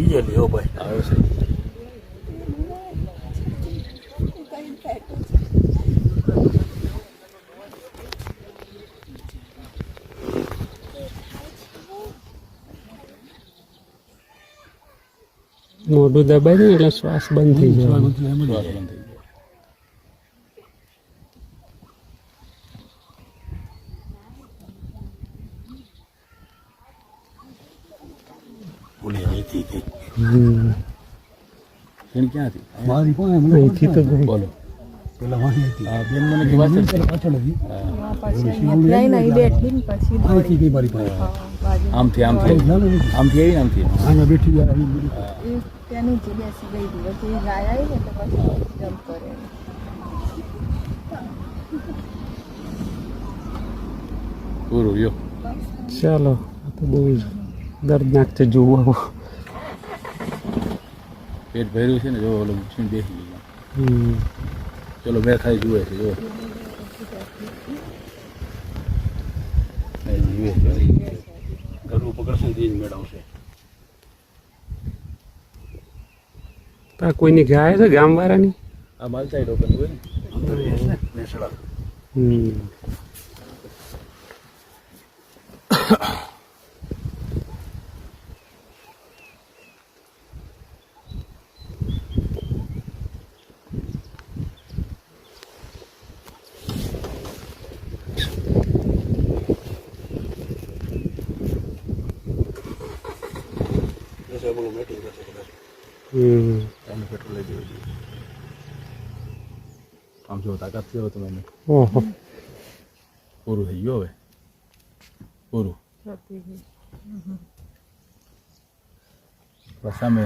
ડીજેલી હો ભાઈ આવે છે. મોઢું દબાઈ દે એટલે શ્વાસ બંધ થઈ જાય. શ્વાસ બંધ થઈ જાય. બોલી અહીંથી ગઈ. બેન ક્યાં હતી? મારી પાસે અહીંથી તો ગઈ. બોલો પેલા વાહી હતી. હા બેન મને કે વાત પાછળ હતી. અહીંથી ગઈ મારી પાસે. આમથી આમથી આમથી આવી આમથી અહીંયા બેઠી ત્યાંની જે બેસી ગઈ હતી પછી ગાય આવી ને તો પછી જમ્પ કરે. પૂરું યો. ચાલો આ તો બહુ દર્દનાક છે જોવું. પેટ ભર્યું છે ને જો ઓલો મૂકીને બેસી ગઈ. ચલો બે ખાઈ જુએ છે જો જુએ ઘરનું પકડશે ને જ મેળવશે. આ કોઈની ગાય છે ગામવાળાની? આ માલચાઈ રોકની હોય ને અંદર બેસે નેસડા. પેટ્રોલ લઈ જવું જોઈએ. આમ જો તાકાત થયો તમે એને. ઓહો પૂરું થઈ ગયું હવે. પૂરું બસ સામે